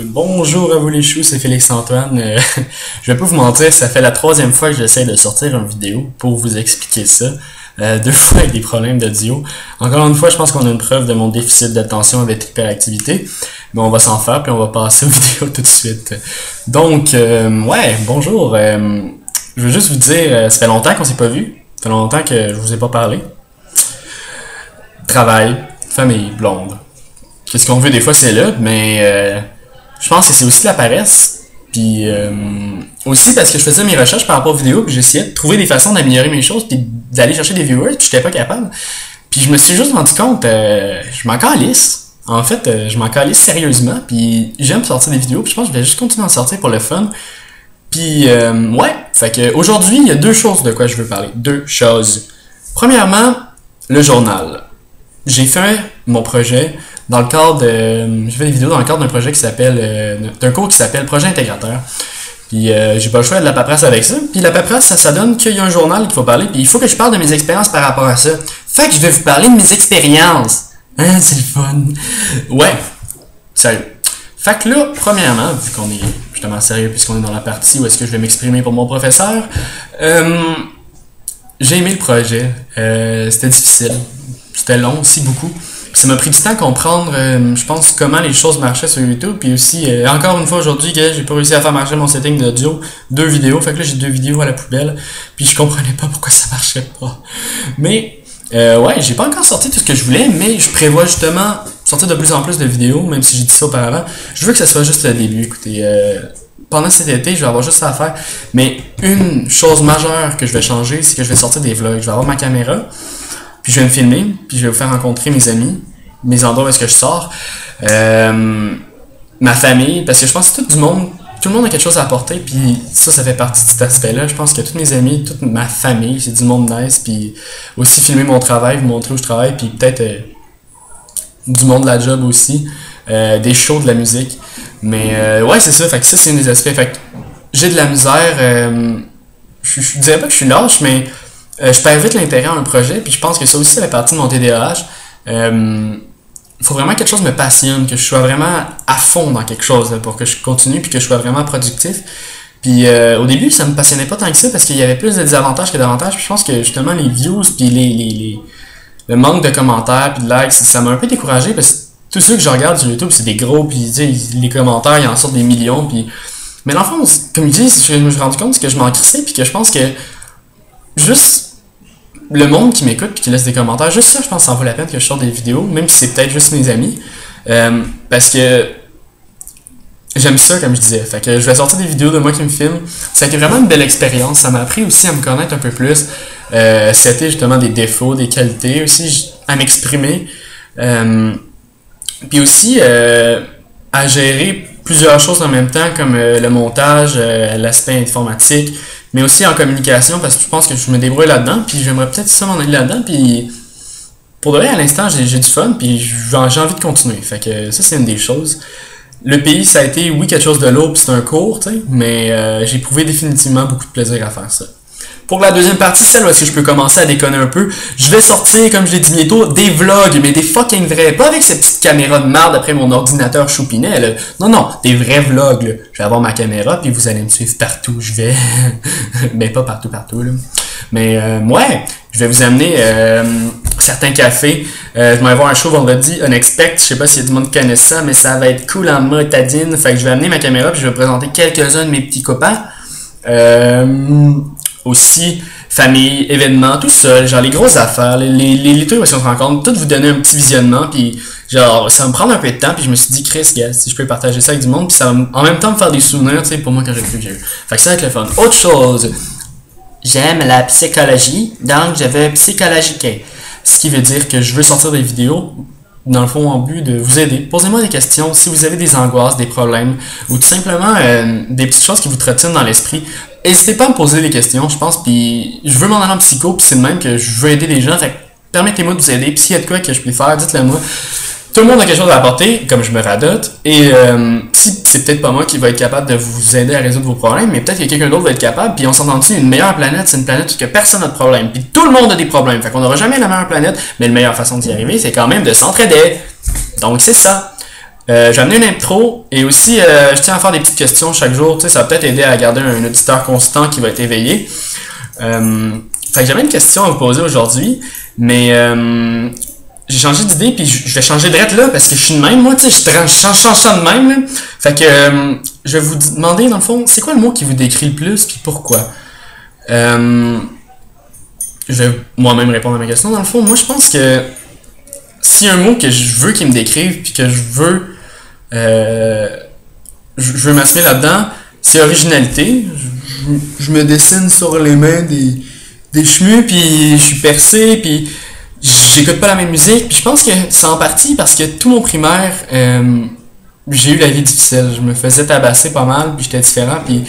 Bonjour à vous les choux, c'est Félix-Antoine. Je vais pas vous mentir, ça fait la troisième fois que j'essaie de sortir une vidéo pour vous expliquer ça. Deux fois avec des problèmes d'audio. Encore une fois, je pense qu'on a une preuve de mon déficit d'attention avec l'hyperactivité. Mais on va s'en faire, puis on va passer aux vidéos tout de suite. Donc, ouais, bonjour. Je veux juste vous dire, ça fait longtemps qu'on s'est pas vu. Ça fait longtemps que je vous ai pas parlé. Travail, famille, blonde. Qu'est-ce qu'on veut des fois, c'est là, mais je pense que c'est aussi la paresse. Puis aussi parce que je faisais mes recherches par rapport aux vidéos, puis j'essayais de trouver des façons d'améliorer mes choses, puis d'aller chercher des viewers, puis j'étais pas capable. Puis je me suis juste rendu compte, je m'en calisse. En fait, je m'en calisse sérieusement, puis j'aime sortir des vidéos, puis je pense que je vais juste continuer à en sortir pour le fun. Puis ouais, fait que aujourd'hui, il y a deux choses de quoi je veux parler. Deux choses. Premièrement, le journal. J'ai fait mon projet dans le cadre de... J'ai fait des vidéos dans le cadre d'un projet qui s'appelle... d'un cours qui s'appelle Projet Intégrateur. Puis j'ai pas le choix de la paperasse avec ça. Puis la paperasse, ça donne qu'il y a un journal qu'il faut parler. Puis il faut que je parle de mes expériences par rapport à ça. Fait que je vais vous parler de mes expériences. Hein, c'est le fun. Ouais. Sérieux. Fait que là, premièrement, vu qu'on est justement sérieux puisqu'on est dans la partie où est-ce que je vais m'exprimer pour mon professeur, j'ai aimé le projet. C'était difficile. C'était long aussi, beaucoup. Puis ça m'a pris du temps à comprendre, je pense, comment les choses marchaient sur YouTube. Puis aussi, encore une fois aujourd'hui, j'ai pas réussi à faire marcher mon setting d'audio. 2 vidéos. Fait que là, j'ai 2 vidéos à la poubelle. Puis je comprenais pas pourquoi ça marchait pas. Mais, ouais, j'ai pas encore sorti tout ce que je voulais, mais je prévois justement sortir de plus en plus de vidéos, même si j'ai dit ça auparavant. Je veux que ça soit juste le début. Écoutez, pendant cet été, je vais avoir juste ça à faire. Mais une chose majeure que je vais changer, c'est que je vais sortir des vlogs. Je vais avoir ma caméra. Puis je vais me filmer, puis je vais vous faire rencontrer mes amis, mes endroits où est-ce que je sors, ma famille, parce que je pense que tout le monde a quelque chose à apporter, puis ça fait partie de cet aspect-là. Je pense que tous mes amis, toute ma famille, c'est du monde nice, puis aussi filmer mon travail, vous montrer où je travaille, puis peut-être du monde de la job aussi, des shows, de la musique. Mais ouais, c'est ça, fait que ça c'est un des aspects. Fait que j'ai de la misère, je dirais pas que je suis lâche, mais je perds vite l'intérêt à un projet, puis je pense que ça aussi, ça fait partie de mon TDAH. Il faut vraiment que quelque chose me passionne, que je sois vraiment à fond dans quelque chose là, pour que je continue, puis que je sois vraiment productif. Puis au début, ça me passionnait pas tant que ça, parce qu'il y avait plus de désavantages que d'avantages, puis je pense que justement les views, puis le manque de commentaires, puis de likes, ça m'a un peu découragé, parce que tous ceux que je regarde sur YouTube, c'est des gros, puis les commentaires, ils en sortent des millions, puis... Mais dans le fond, comme je dis, je me suis rendu compte que je m'en crissais, puis que je pense que juste le monde qui m'écoute et qui laisse des commentaires, juste ça, je pense que ça en vaut la peine que je sorte des vidéos, même si c'est peut-être juste mes amis, parce que j'aime ça, comme je disais. Fait que je vais sortir des vidéos de moi qui me filme. Ça a été vraiment une belle expérience. Ça m'a appris aussi à me connaître un peu plus. C'était justement des défauts, des qualités, aussi à m'exprimer. Puis aussi à gérer plusieurs choses en même temps, comme le montage, l'aspect informatique, mais aussi en communication, parce que je pense que je me débrouille là-dedans, puis j'aimerais peut-être ça m'en aller là-dedans, puis pour de vrai, à l'instant, j'ai du fun, puis j'ai envie de continuer. Fait que ça, c'est une des choses. Le pays, ça a été, oui, quelque chose de lourd, puis c'est un cours, tu sais, mais j'ai éprouvé définitivement beaucoup de plaisir à faire ça. Pour la deuxième partie, celle où est-ce que je peux commencer à déconner un peu, je vais sortir, comme je l'ai dit bientôt, des vlogs, mais des fucking vrais. Pas avec cette petite caméra de merde après mon ordinateur choupinet, là. Non, des vrais vlogs, là. Je vais avoir ma caméra, puis vous allez me suivre partout. Je vais... mais pas partout, là. Mais, ouais, je vais vous amener certains cafés. Je vais aller voir un show vendredi, Unexpect. Je sais pas s'il y a du monde qui connaît ça, mais ça va être cool en motadine. Fait que je vais amener ma caméra, puis je vais présenter quelques-uns de mes petits copains. Aussi, famille, événements, tout ça, genre les grosses affaires, les trucs où on se rencontre, tout vous donner un petit visionnement, puis genre, ça va me prendre un peu de temps, puis je me suis dit, Chris, gars, si je peux partager ça avec du monde, puis ça va en même temps me faire des souvenirs, tu sais, pour moi quand j'ai plus que j'ai eu. Fait que ça va être le fun. Autre chose, j'aime la psychologie, donc je veux psychologiquer. Ce qui veut dire que je veux sortir des vidéos, dans le fond, en but de vous aider. Posez-moi des questions si vous avez des angoisses, des problèmes, ou tout simplement des petites choses qui vous trottinent dans l'esprit. N'hésitez pas à me poser des questions, je pense, puis je veux m'en aller en psycho, puis c'est de même que je veux aider les gens, fait que permettez-moi de vous aider, puis s'il y a de quoi que je peux faire, dites-le moi. Tout le monde a quelque chose à apporter, comme je me radote, et si c'est peut-être pas moi qui va être capable de vous aider à résoudre vos problèmes, mais peut-être que quelqu'un d'autre va être capable, puis on s'entend dessus, une meilleure planète, c'est une planète où personne n'a de problème, puis tout le monde a des problèmes, fait qu'on n'aura jamais la meilleure planète, mais la meilleure façon d'y arriver, c'est quand même de s'entraider. Donc c'est ça. J'ai amené une intro et aussi je tiens à faire des petites questions chaque jour. Tu sais, ça va peut-être aider à garder un auditeur constant qui va être éveillé. Fait que j'avais une question à vous poser aujourd'hui, mais j'ai changé d'idée puis je vais changer de là parce que je suis de même, moi, tu sais, je change ça de même. Là. Fait que je vais vous demander, dans le fond, c'est quoi le mot qui vous décrit le plus puis pourquoi? Je vais moi-même répondre à ma question. Dans le fond, moi, je pense que s'il y a un mot que je veux qu'il me décrive puis que je veux m'assumer là-dedans, c'est originalité. Je me dessine sur les mains des chemus, puis je suis percé, puis j'écoute pas la même musique. Puis je pense que c'est en partie parce que tout mon primaire, j'ai eu la vie difficile. Je me faisais tabasser pas mal, puis j'étais différent, puis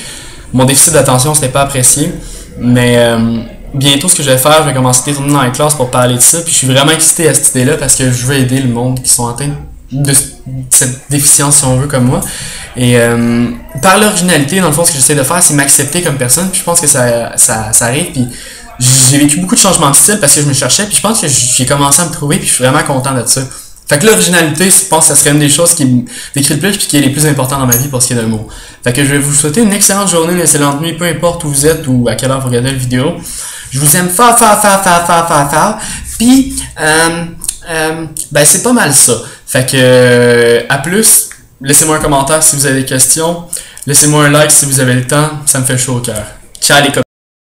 mon déficit d'attention, c'était pas apprécié. Mais bientôt, ce que je vais faire, je vais commencer à retourner dans les classes pour parler de ça, puis je suis vraiment excité à cette idée-là parce que je veux aider le monde qui sont atteints de cette déficience, si on veut, comme moi. Et par l'originalité, dans le fond, ce que j'essaie de faire, c'est m'accepter comme personne. Puis je pense que ça arrive. Puis j'ai vécu beaucoup de changements de style parce que je me cherchais. Puis je pense que j'ai commencé à me trouver. Puis je suis vraiment content de ça. Fait que l'originalité, je pense que ça serait une des choses qui me décrit le plus puis qui est les plus importantes dans ma vie pour ce qui est d'un mot. Fait que je vais vous souhaiter une excellente journée, une excellente nuit, peu importe où vous êtes ou à quelle heure vous regardez la vidéo. Je vous aime fort. Puis ben c'est pas mal ça. Fait que à plus. Laissez-moi un commentaire si vous avez des questions. Laissez-moi un like si vous avez le temps. Ça me fait chaud au cœur. Ciao les copains.